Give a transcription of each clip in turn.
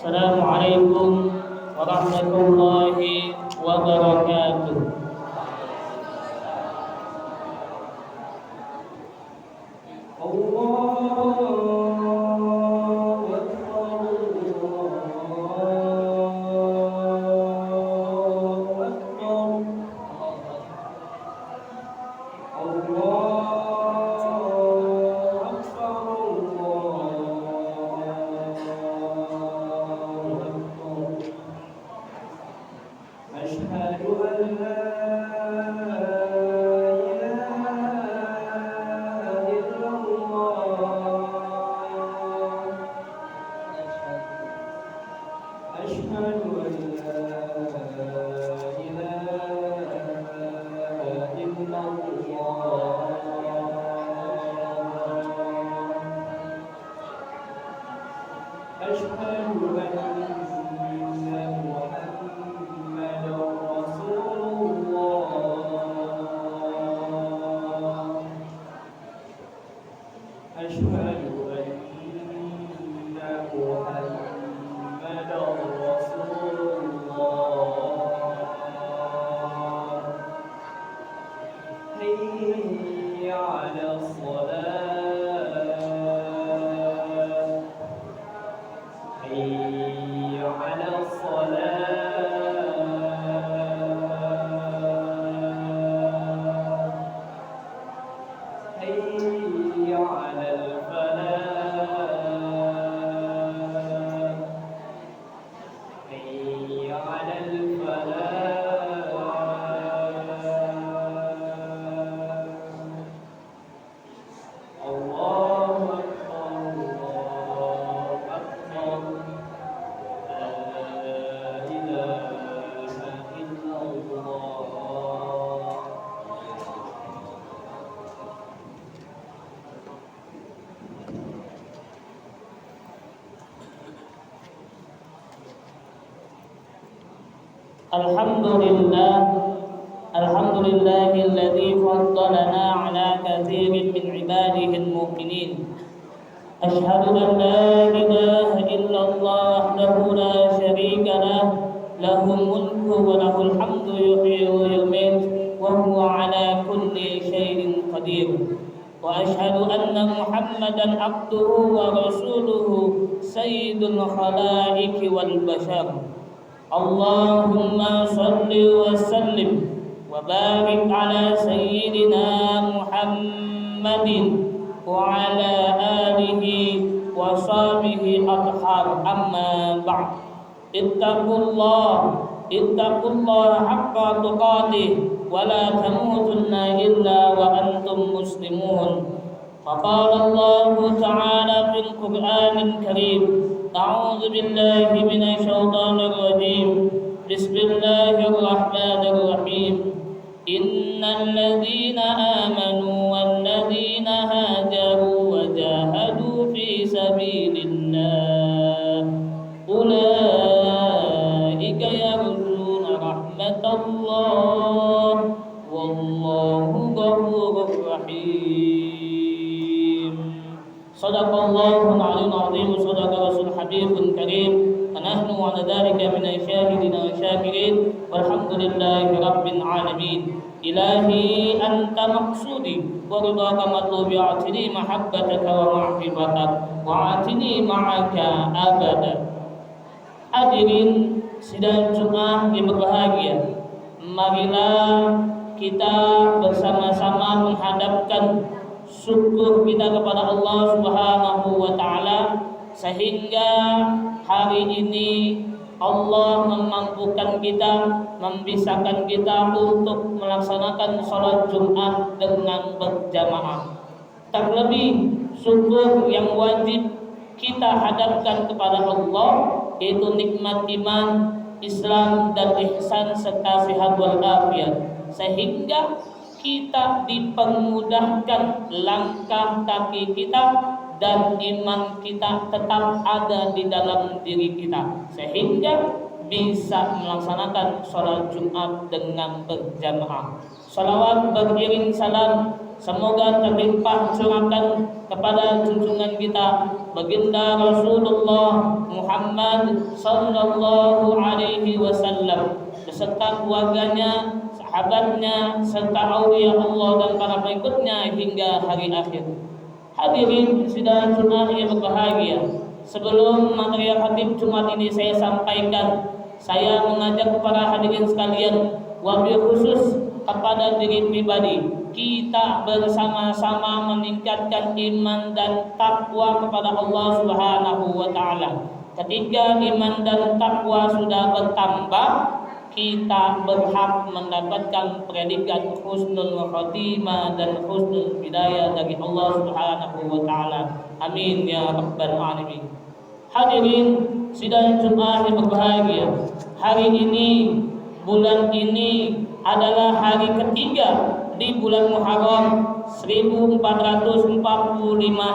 Assalamualaikum warahmatullahi wabarakatuh. Alhamdulillahilladzi faddalana ala katsirin min ibadihi al-mu'minin. Asyhadu an la ilaha illallah wahdahu la syarika lah, lahul mulku wa lahul hamdu yuhyi wa yumiit wa huwa ala kulli syai'in qadir. Wa asyhadu anna Muhammadan abduhu wa rasuluhu sayyidul khalaiqi wal bashar. Allahumma salli wa sallim wa barik ala sayyidina Muhammadin wa ala alihi wa sahbihi athhar, amma ba'd. Ittaqullah haqqa tuqatih wa la tamutunna illa wa antum muslimun. Faqala Allah ta'ala fil Qur'anil Karim, a'udzu billahi minasy syaithanir rajim. Bismillahirrahmanirrahim. Innal ladzina amanu wal ladzina hajaru wa jahadu fi sabilillah ulaika yarjuna rahmatallah wallahu ghafurur rahim. Sadaqallahul aliyyul azim, sadaqa rasul habibul karim. Nahnu ala dzalika minasy syahidin wa syakirin walhamdulillahi rabbil alamin. Ilahi anta maqsudi wa ridaka matlubi, atini mahabbataka wa ma'rifatak wa atini ma'aka abada. Hadirin sidang Jumat yang berbahagia, marilah kita bersama-sama menghadapkan syukur kita kepada Allah Subhanahu wa taala sehingga hari ini Allah memampukan kita, membisakan kita untuk melaksanakan sholat Jumat dengan berjamaah. Terlebih syukur yang wajib kita hadapkan kepada Allah, yaitu nikmat iman, Islam dan ihsan serta sehat walafiat, sehingga kita dipermudahkan langkah kaki kita dan iman kita tetap ada di dalam diri kita, sehingga bisa melaksanakan sholat Jumat dengan berjamaah. Salawat beriring salam semoga terlimpah curahkan kepada junjungan kita baginda Rasulullah Muhammad sallallahu alaihi wasallam beserta keluarganya, sahabatnya, serta aulia Allah dan para pengikutnya hingga hari akhir. Hadirin sidang Jumat yang berbahagia, sebelum materi khatib Jumat ini saya sampaikan, saya mengajak para hadirin sekalian, wabil khusus kepada diri pribadi, kita bersama-sama meningkatkan iman dan takwa kepada Allah Subhanahu wa taala. Ketika iman dan takwa sudah bertambah, kita berhak mendapatkan predikat husnul khotimah dan husnul hidayah dari Allah Subhanahu wa taala. Amin ya rabbal alamin. Hadirin sidang Jumat yang berbahagia, hari ini, bulan ini adalah hari ketiga di bulan Muharram 1445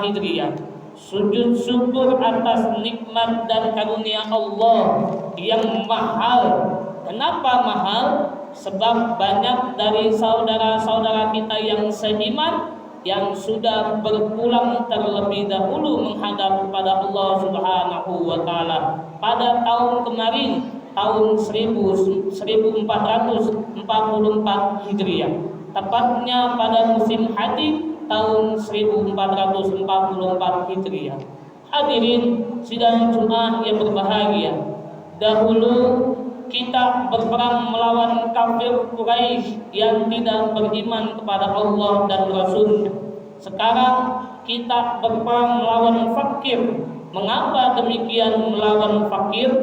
Hijriah. Sujud syukur atas nikmat dan karunia Allah yang mahal. Kenapa mahal? Sebab banyak dari saudara-saudara kita yang seiman yang sudah berpulang terlebih dahulu menghadap kepada Allah Subhanahu wa taala pada tahun kemarin, tahun 1444 Hijriah, tepatnya pada musim haji tahun 1444 Hijriah. Hadirin sidang Jumat yang berbahagia, dahulu kita berperang melawan kafir Quraisy yang tidak beriman kepada Allah dan Rasul-Nya. Sekarang kita berperang melawan fakir. Mengapa demikian melawan fakir?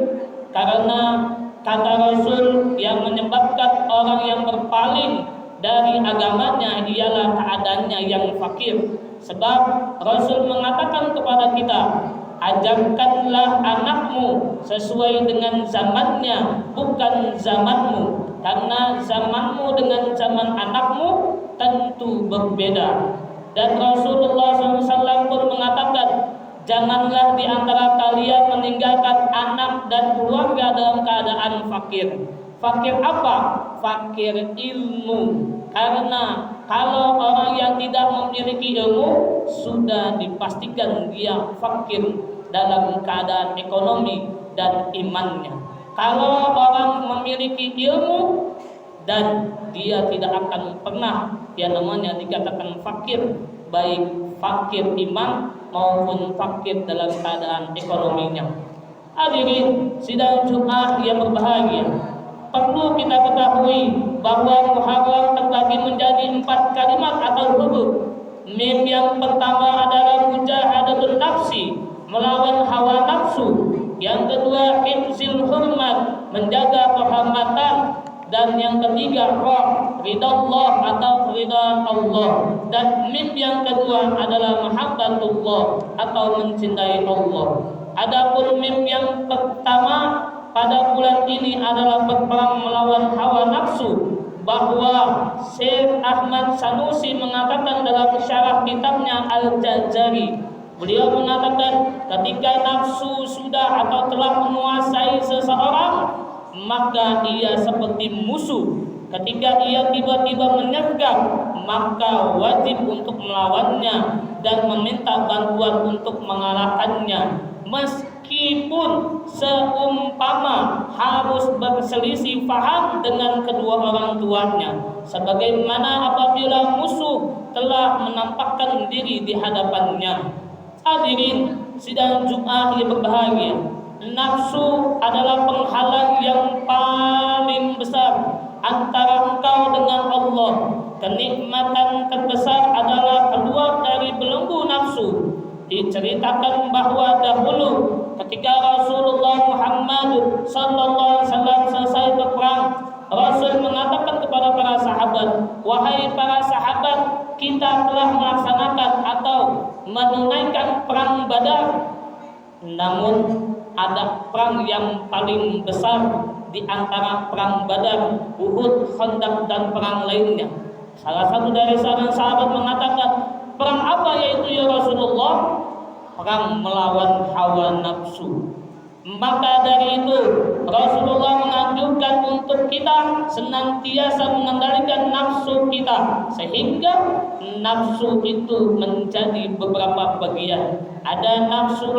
Karena kata Rasul, yang menyebabkan orang yang berpaling dari agamanya ialah keadaannya yang fakir. Sebab Rasul mengatakan kepada kita, ajarkanlah anakmu sesuai dengan zamannya, bukan zamanmu, karena zamanmu dengan zaman anakmu tentu berbeda. Dan Rasulullah SAW pun mengatakan, janganlah di antara kalian meninggalkan anak dan keluarga dalam keadaan fakir. Fakir apa? Fakir ilmu. Karena kalau orang yang tidak memiliki ilmu, sudah dipastikan dia fakir dalam keadaan ekonomi dan imannya. Kalau orang memiliki ilmu dan dia tidak akan pernah yang namanya dikatakan fakir, baik fakir iman maupun fakir dalam keadaan ekonominya. Hadirin sidang Jumat yang berbahagia, perlu kita ketahui bahwa Muharram terbagi menjadi 4 kalimat atau huruf. Mim yang pertama adalah mujahadatun nafsi, melawan hawa nafsu. Yang kedua hifzil hurmat, menjaga kehormatan. Dan yang ketiga ra, ridha Allah atau ridha Allah. Dan mim yang kedua adalah mahabbatullah atau mencintai Allah. Adapun mim yang pertama pada bulan ini adalah berperang melawan hawa nafsu, bahwa Syekh Ahmad Sanusi mengatakan dalam syarah kitabnya Al-Jazari, beliau mengatakan ketika nafsu sudah atau telah menguasai seseorang, maka ia seperti musuh. Ketika ia tiba-tiba menyergap, maka wajib untuk melawannya dan meminta bantuan untuk mengalahkannya, meskipun seumpama harus berselisih paham dengan kedua orang tuanya. Sebagaimana apabila musuh telah menampakkan diri di hadapannya. Hadirin sidang Jumat yang berbahagia, nafsu adalah penghalang yang paling besar antara engkau dengan Allah. Kenikmatan terbesar adalah keluar dari belenggu nafsu. Diceritakan bahwa dahulu ketika Rasulullah Muhammad sallallahu alaihi wasallam selesai berperang, Rasul mengatakan kepada para sahabat, wahai para sahabat, kita telah melaksanakan atau menunaikan perang Badar. Namun ada perang yang paling besar di antara perang Badar, Uhud, Khandaq dan perang lainnya. Salah satu dari sahabat mengatakan, perang apa yaitu ya Rasulullah? Perang melawan hawa nafsu. Maka dari itu Rasulullah menganjurkan untuk kita senantiasa mengendalikan nafsu kita, sehingga nafsu itu menjadi beberapa bagian. Ada nafsu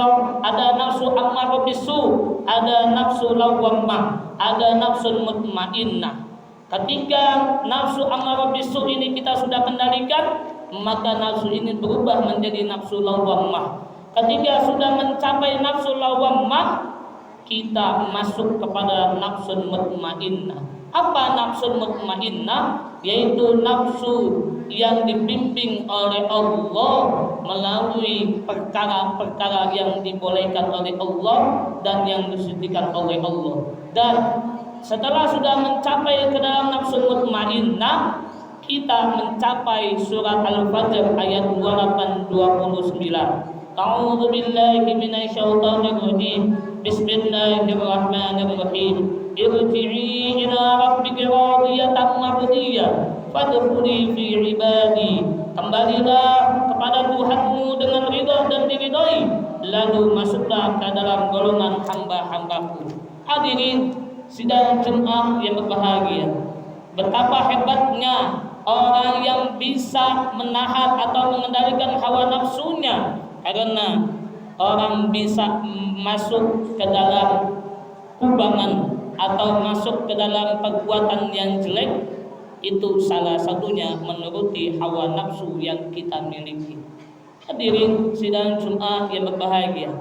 ammarah bisu, ada nafsu lawwamah, ada nafsu mutmainnah. Ketika nafsu ammarah bisu ini kita sudah kendalikan, maka nafsu ini berubah menjadi nafsu lawwamah. Ketika sudah mencapai nafsu lawwamah, kita masuk kepada nafsu mutmainnah. Apa nafsu mutmainnah? Yaitu nafsu yang dibimbing oleh Allah melalui perkara-perkara yang dibolehkan oleh Allah dan yang disucikan oleh Allah. Dan setelah sudah mencapai ke dalam nafsu mutmainnah, kita mencapai surat Al-Fajr ayat 229. A'udzu billahi minasyaitonir rajim. Bismillahirrahmanirrahim. Irji'i ila rabbika radiyatan mardiyah fadkhuli fi ibadi. Kembalilah kepada Tuhanmu dengan ridha dan diridhai, lalu masuklah ke dalam golongan hamba-hambaku. Hadirin sidang Jumat yang berbahagia, betapa hebatnya orang yang bisa menahan atau mengendalikan hawa nafsunya, karena orang bisa masuk ke dalam kubangan atau masuk ke dalam perbuatan yang jelek, itu salah satunya menuruti hawa nafsu yang kita miliki. Hadirin sidang Jumat yang berbahagia,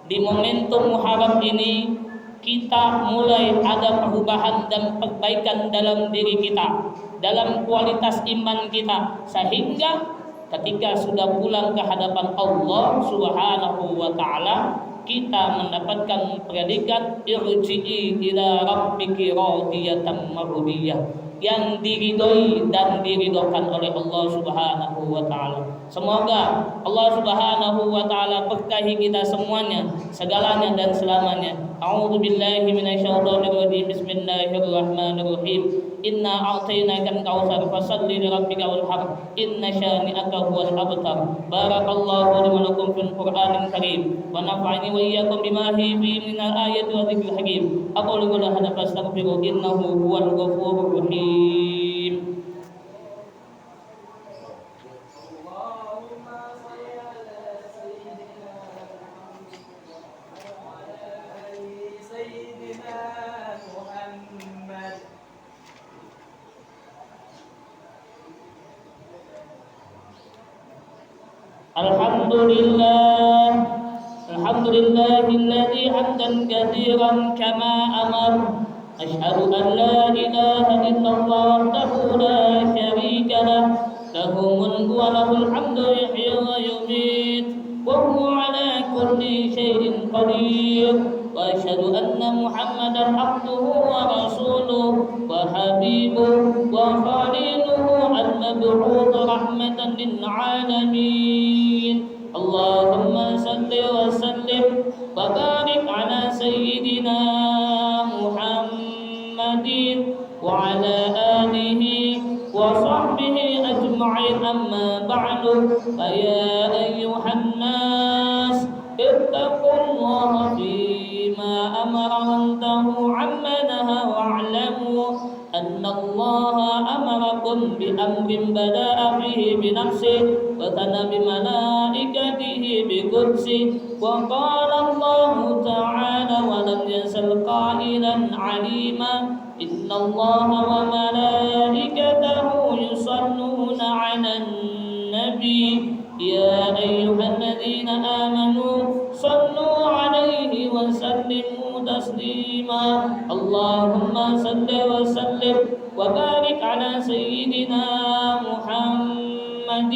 di momentum Muharram ini kita mulai ada perubahan dan perbaikan dalam diri kita, dalam kualitas iman kita, sehingga ketika sudah pulang ke hadapan Allah Subhanahu wa taala, kita mendapatkan predikat irji'i ila rabbiki radiyatan mardiyah, yang diridhoi dan diridhokan oleh Allah Subhanahu wa taala. Semoga Allah Subhanahu wa taala berkahi kita semuanya, segalanya dan selamanya. A'udzu billahi minasyaitonir rajim. Bismillahirrahmanirrahim. Inna a'tainakal kautsar fashalli li rabbika wanhar. Inna syani'aka huwal abtar. Barakallahu li wa lakum fil Qur'anil karim wa nafa'ani wa iyyakum bima fihi minal ayati wa dzikril hakim. Aqulu qawli hadza fastaghfiru innahu huwal ghafurur rahim. Alhamdulillahilladzi hamdan katsiran kama amar. Asyhadu an la ilaha illallah wahdahu la syarika lah, lahu mulku wa lahul hamdu yuhyi wa yumiit wa huwa ala kulli syai'in qadir. Wa asyhadu anna Muhammadan abduhu wa rasuluhu wa habibuhu wa khaliluhu al-mab'uts rahmatan lil alamin. Allahumma salli wa sallim wa barik ala sayyidina Muhammadin wa ala alihi wa sahbihi ajma'in. Amma ba'du, fa ya ayyuhan nas ittaqullaha fima amara wa antahu amma naha wa'lamu أن الله أمركم بأمر بدأ فيه بنفسه وثنى بملائكته بقدسه وقال الله تعالى ولم يزل قائلا عليما إن الله وملائكته يصلون على النبي يا أيها الذين آمنوا صلوا عليه وسلموا تسليما. اللهم صل وسلم وبارك على سيدنا محمد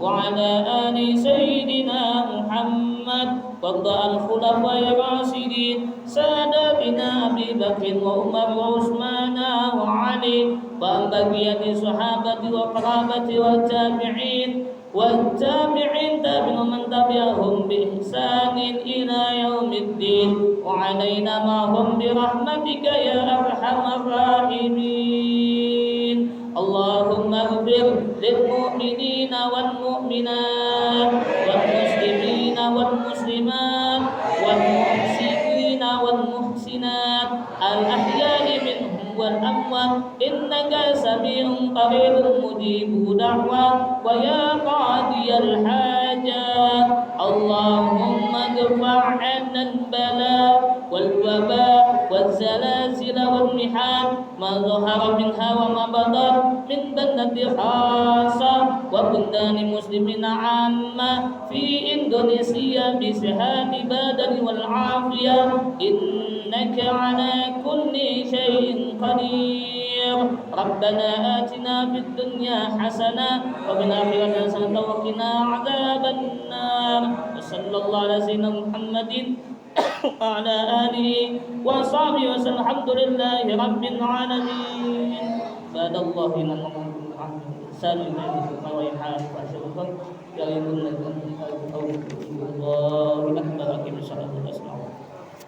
وعلى آل سيدنا محمد وارض عن الخلفاء الراشدين ساداتنا أبي بكر وعمر وعثمان وعلي وعن بقية الصحابة والقرابة والتابعين والتابعين ومن تبعهم بإحسان إلى يوم الدين وعلينا معهم برحمتك يا أرحم الراحمين. اللهم اغفر للمؤمنين والمؤمنات والمسلمين والمسلمات والمحسنين الأحياء منهم والأموات إنك سميع قريب مجيب دعوة ويا قاضي الحاجات اللهم ادفع عنا البلاء والوباء والزلازل والمحن ما ظهر منها وما بطن من بلدة خاصة وبلدان مسلمين عامة في إندونيسيا بصحة البدن والعافية إنك على كل شيء قدير ربنا آتنا في الدنيا حسنة وفي الآخرة حسنة وقنا عذاب النار وصلى الله على سيدنا محمد وعلى آله وصحبه وسلم الحمد لله رب العالمين بعد الله إن الله سالم الريحان فأشهد يا أيها الذين آمنوا الله أكبر أقيموا الصلاة